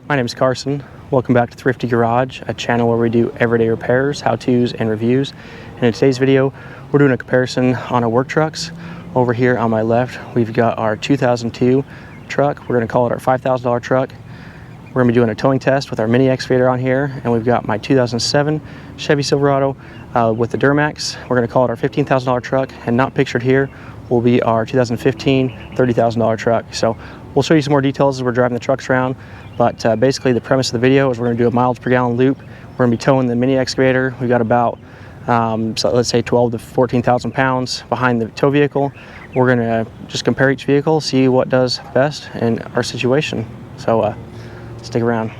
My name is Carson. Welcome back to Thrifty Garage, a channel where we do everyday repairs, how-tos, and reviews. And in today's video, we're doing a comparison on our work trucks. Over here on my left, we've got our 2002 truck. We're going to call it our $5,000 truck. We're going to be doing a towing test with our mini excavator on here. And we've got my 2007 Chevy Silverado with the Duramax. We're going to call it our $15,000 truck. And not pictured here will be our 2015 $30,000 truck. So we'll show you some more details as we're driving the trucks around. But basically the premise of the video is we're going to do a miles per gallon loop. We're going to be towing the mini excavator. We've got about, so let's say 12 to 14,000 pounds behind the tow vehicle. We're going to just compare each vehicle, see what does best in our situation. So stick around.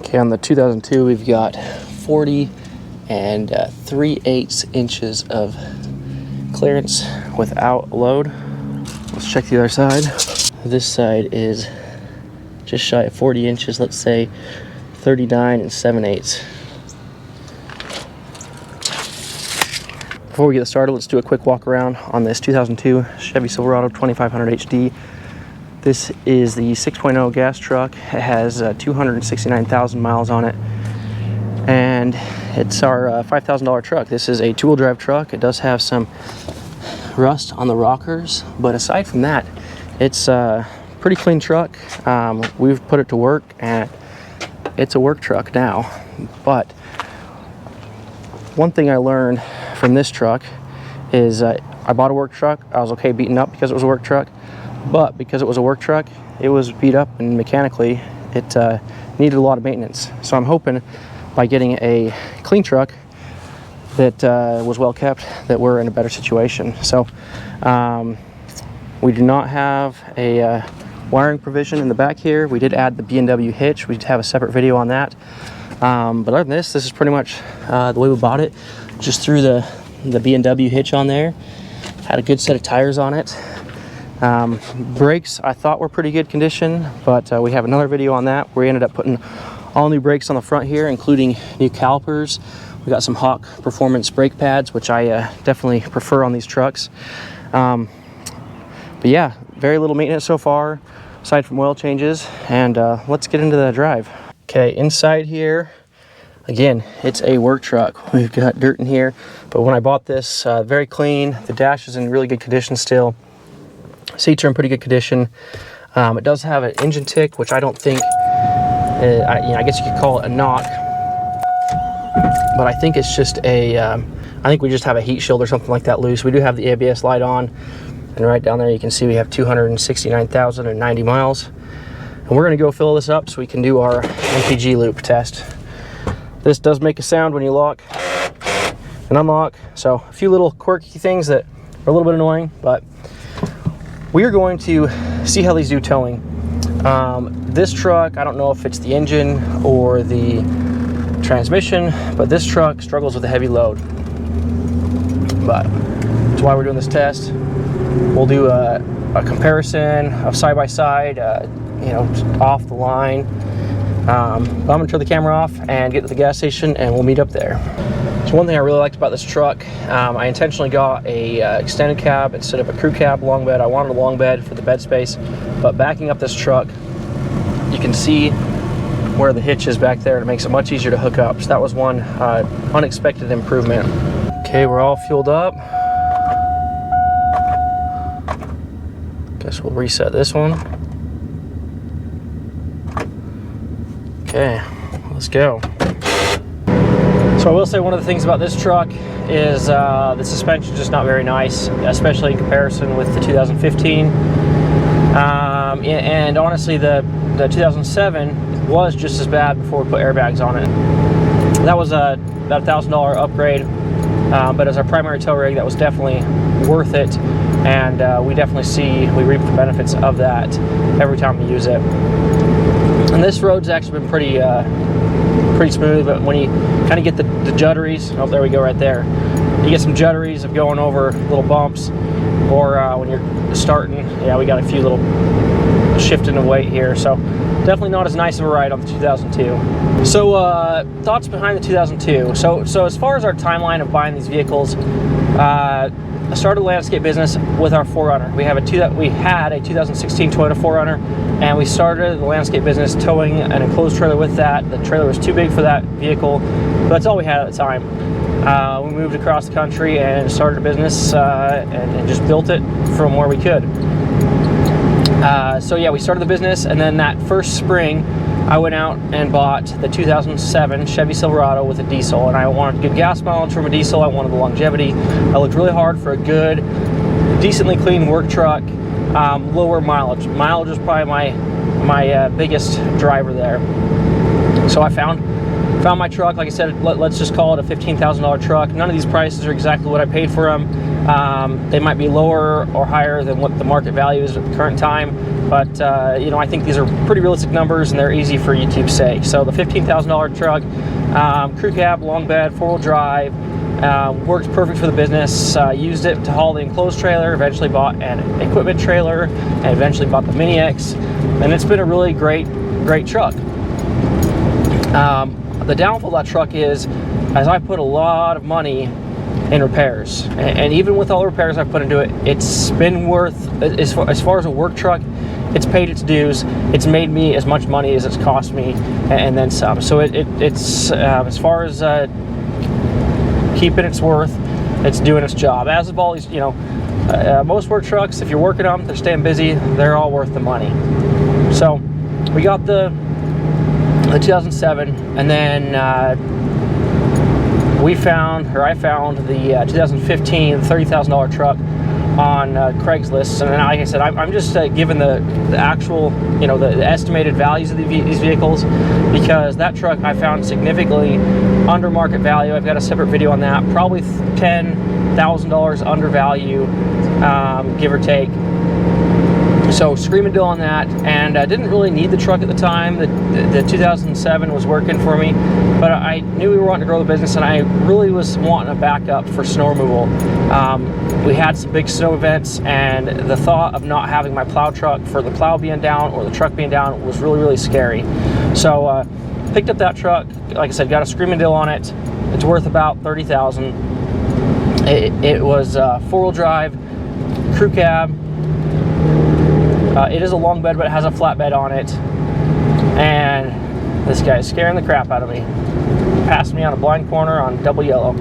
Okay, on the 2002 we've got 40 and 3/8 inches of clearance without load. Let's check the other side. This side is just shy of 40 inches, let's say 39 and 7/8. Before we get started, let's do a quick walk around on this 2002 Chevy Silverado 2500 HD. This is the 6.0 gas truck. It has 269,000 miles on it. And it's our $5,000 truck. This is a two-wheel drive truck. It does have some rust on the rockers, but aside from that, it's a pretty clean truck. We've put it to work, and it's a work truck now. But one thing I learned from this truck is I bought a work truck. I was okay beating up because it was a work truck, but because it was a work truck, it was beat up, and mechanically it needed a lot of maintenance. So I'm hoping by getting a clean truck that was well kept, that we're in a better situation. So we do not have a wiring provision in the back here. We did add the B&W hitch. We have a separate video on that. But other than this is pretty much the way we bought it. Just threw the B&W hitch on there. Had a good set of tires on it. Brakes I thought were pretty good condition, but we have another video on that. We ended up putting all new brakes on the front here, including new calipers. We got some Hawk performance brake pads, which I definitely prefer on these trucks. But yeah, very little maintenance so far, aside from oil changes. And let's get into the drive. Okay, inside here, again, it's a work truck. We've got dirt in here, but when I bought this, very clean. The dash is in really good condition still. Seats are in pretty good condition. It does have an engine tick, which I don't think, I guess you could call it a knock, but I think it's just a, I think we just have a heat shield or something like that loose. We do have the ABS light on, and right down there you can see we have 269,090 miles. And we're gonna go fill this up so we can do our Mpg Loop Test. This does make a sound when you lock and unlock, so a few little quirky things that are a little bit annoying, but we are going to see how these do towing. This truck, I don't know if it's the engine or the transmission, but this truck struggles with a heavy load. But that's why we're doing this test. We'll do a comparison of side-by-side, you know, just off the line. But I'm gonna turn the camera off and get to the gas station, and we'll meet up there. So one thing I really liked about this truck, I intentionally got a extended cab instead of a crew cab long bed. I wanted a long bed for the bed space, but backing up this truck, you can see where the hitch is back there. It makes it much easier to hook up. So that was one unexpected improvement. Okay, we're all fueled up. Guess we'll reset this one. Okay, let's go. So I will say one of the things about this truck is the suspension is just not very nice, especially in comparison with the 2015. And honestly, the 2007 was just as bad before we put airbags on it. That was about a $1,000 upgrade, but as our primary tow rig, that was definitely worth it. And we definitely reap the benefits of that every time we use it. And this road's actually been pretty smooth, but when you kind of get the judderies, oh, there we go right there. You get some judderies of going over little bumps, or when you're starting, yeah, we got a few little shifting of weight here. So definitely not as nice of a ride on the 2002. So thoughts behind the 2002. So as far as our timeline of buying these vehicles, I started a landscape business with our 4Runner. We had a 2016 Toyota 4Runner, and we started the landscape business towing an enclosed trailer with that. The trailer was too big for that vehicle, but that's all we had at the time. We moved across the country and started a business and just built it from where we could. So yeah, we started the business, and then that first spring I went out and bought the 2007 Chevy Silverado with a diesel, and I wanted good gas mileage from a diesel. I wanted the longevity. I looked really hard for a good, decently clean work truck, lower mileage. Mileage was probably my biggest driver there. So I found my truck. Like I said, let's just call it a $15,000 truck. None of these prices are exactly what I paid for them. They might be lower or higher than what the market value is at the current time, but you know, I think these are pretty realistic numbers and they're easy for YouTube's sake. So the $15,000 truck, crew cab, long bed, 4-wheel drive, works perfect for the business. Used it to haul the enclosed trailer, eventually bought an equipment trailer, and eventually bought the Mini X, and it's been a really great truck. The downfall of that truck is, as I put a lot of money in repairs, and even with all the repairs I've put into it, it's been worth, as far as a work truck, it's paid its dues. It's made me as much money as it's cost me, and then some. So it's as far as keeping its worth, it's doing its job. As of all these, you know, most work trucks, if you're working them, they're staying busy, they're all worth the money. So we got the 2007, and then I found the 2015 $30,000 truck on Craigslist, and then, like I said, I'm just given the actual, you know, the estimated values of these vehicles, because that truck I found significantly under market value. I've got a separate video on that, probably $10,000 under value, give or take. So screaming deal on that, and I didn't really need the truck at the time. The 2007 was working for me, but I knew we were wanting to grow the business, and I really was wanting a backup for snow removal. We had some big snow events, and the thought of not having my plow truck for the plow being down or the truck being down was really, really scary. So picked up that truck. Like I said, got a screaming deal on it. It's worth about $30,000. It was 4-wheel drive, crew cab. It is a long bed, but it has a flatbed on it. And this guy's scaring the crap out of me. Passed me on a blind corner on double yellow.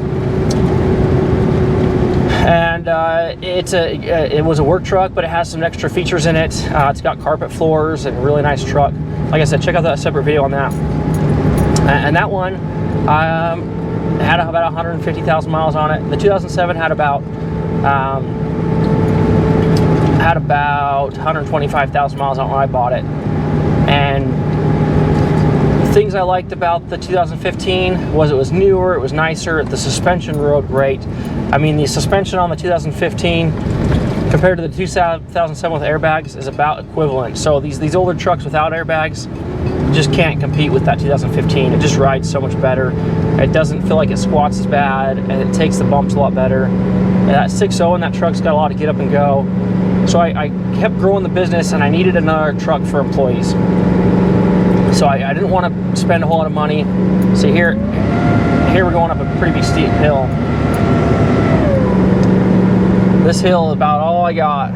And it was a work truck, but it has some extra features in it. It's got carpet floors and a really nice truck. Like I said, check out that separate video on that. And that one had about 150,000 miles on it. The 2007 had about 125,000 miles on it when I bought it. And the things I liked about the 2015 was it was newer, it was nicer, the suspension rode great. I mean, the suspension on the 2015 compared to the 2007 with airbags is about equivalent. So these older trucks without airbags just can't compete with that 2015. It just rides so much better. It doesn't feel like it squats as bad, and it takes the bumps a lot better. And that 6.0 in that truck's got a lot of get up and go. So I kept growing the business, and I needed another truck for employees. So I didn't want to spend a whole lot of money. See, here we're going up a pretty big steep hill. This hill is about all I got.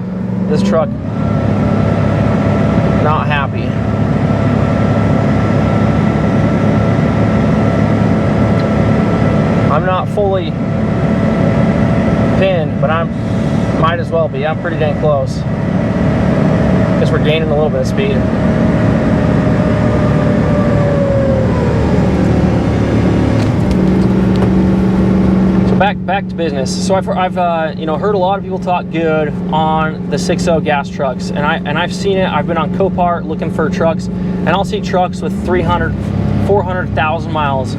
This truck, not happy. I'm not fully pinned, but I might as well be. I'm pretty dang close. Guess we're gaining a little bit of speed. So back to business. So I've you know, heard a lot of people talk good on the 6.0 gas trucks, and I've seen it. I've been on Copart looking for trucks, and I'll see trucks with 400,000 miles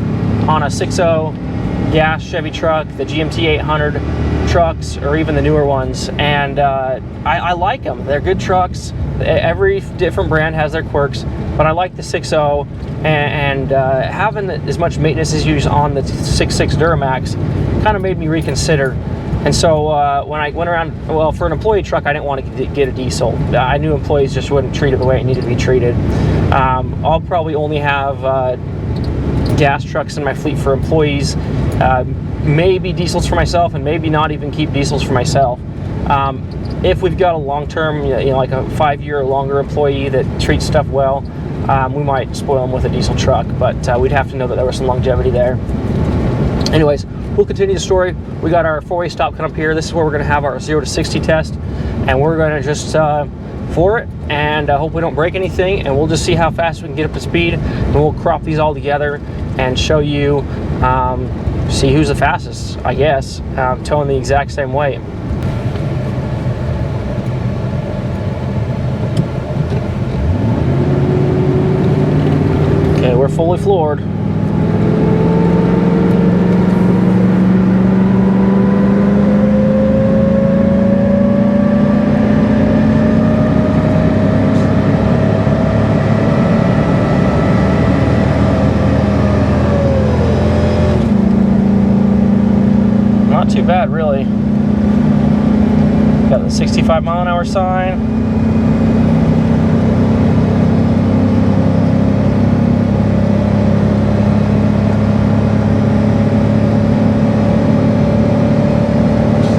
on a 6.0 gas Chevy truck, the GMT 800 trucks, or even the newer ones, and I like them. They're good trucks. Every different brand has their quirks, but I like the 6.0, and having as much maintenance as used on the 6.6 Duramax kind of made me reconsider And so when I went around, well, for an employee truck, I didn't want to get a diesel. I knew employees just wouldn't treat it the way it needed to be treated. I'll probably only have gas trucks in my fleet for employees, maybe diesels for myself, and maybe not even keep diesels for myself. If we've got a long-term, like a 5-year or longer employee that treats stuff well, we might spoil them with a diesel truck, but we'd have to know that there was some longevity there. Anyways, we'll continue the story. We got our 4-way stop coming up here. This is where we're going to have our 0 to 60 test, and we're going to just floor it and hope we don't break anything, and we'll just see how fast we can get up to speed, and we'll crop these all together and show you, see who's the fastest, I guess, towing the exact same way. Okay, we're fully floored. Not too bad, really. Got the 65-mile-an-hour sign.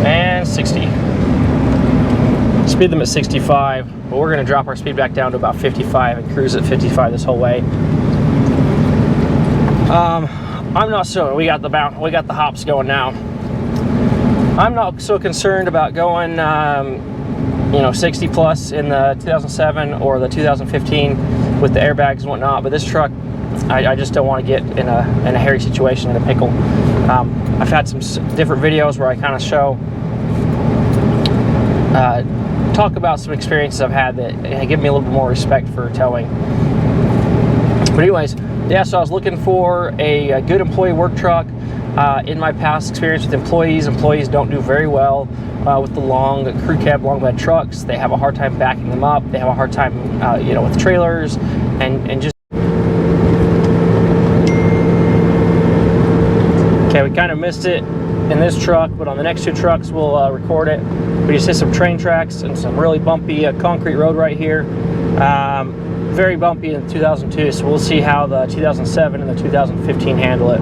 And 60. Speed them at 65, but we're going to drop our speed back down to about 55 and cruise at 55 this whole way. I'm not so. We got the hops going now. I'm not so concerned about going, 60 plus in the 2007 or the 2015 with the airbags and whatnot. But this truck, I just don't want to get in a hairy situation, in a pickle. I've had some different videos where I kind of show, talk about some experiences I've had that give me a little bit more respect for towing. But anyways, yeah. So I was looking for a good employee work truck. In my past experience with employees don't do very well with the long crew cab, long bed trucks. They have a hard time backing them up. They have a hard time, with trailers and just. Okay, we kind of missed it in this truck, but on the next 2 trucks we'll record it. We just hit some train tracks and some really bumpy concrete road right here. Very bumpy in 2002, so we'll see how the 2007 and the 2015 handle it.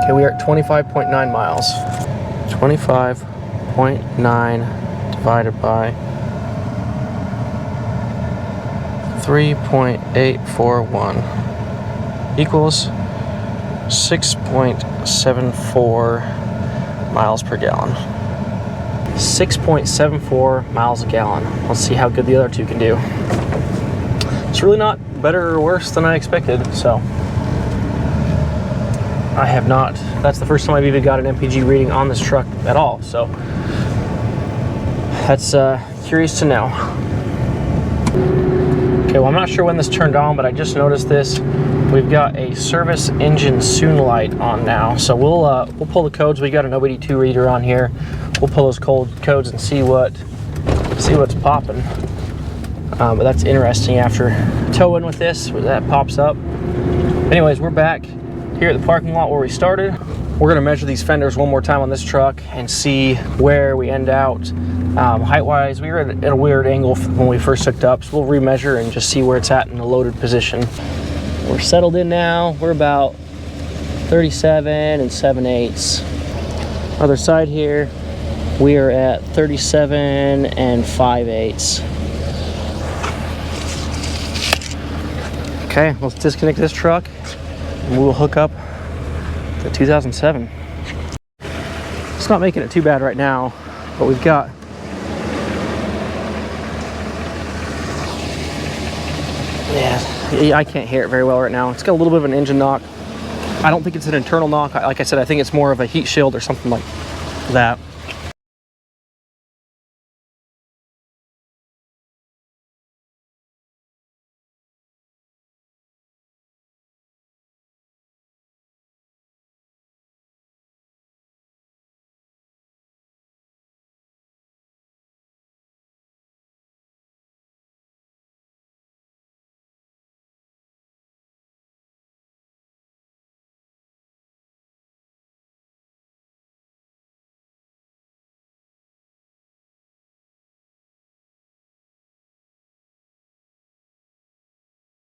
Okay, we are at 25.9 miles. 25.9 divided by 3.841 equals 6.74 miles per gallon. 6.74 miles a gallon. Let's see how good the other two can do. It's really not better or worse than I expected, so. I have not. That's the first time I've even got an Mpg reading on this truck at all, so that's curious to know. Okay, well, I'm not sure when this turned on, but I just noticed this. We've got a service engine soon light on now, so we'll pull the codes. We got an OBD2 reader on here. We'll pull those codes and see what's popping. But that's interesting after towing with this, where that pops up. Anyways, we're back here at the parking lot where we started. We're gonna measure these fenders one more time on this truck and see where we end out. Height-wise, we were at a weird angle when we first hooked up, so we'll remeasure and just see where it's at in the loaded position. We're settled in now. We're about 37 7/8. Other side here, we are at 37 5/8. Okay, let's disconnect this truck and we'll hook up the 2007. It's not making it too bad right now, but we've got I can't hear it very well right now. It's got a little bit of an engine knock. I don't think it's an internal knock. Like I said, I think it's more of a heat shield or something like that.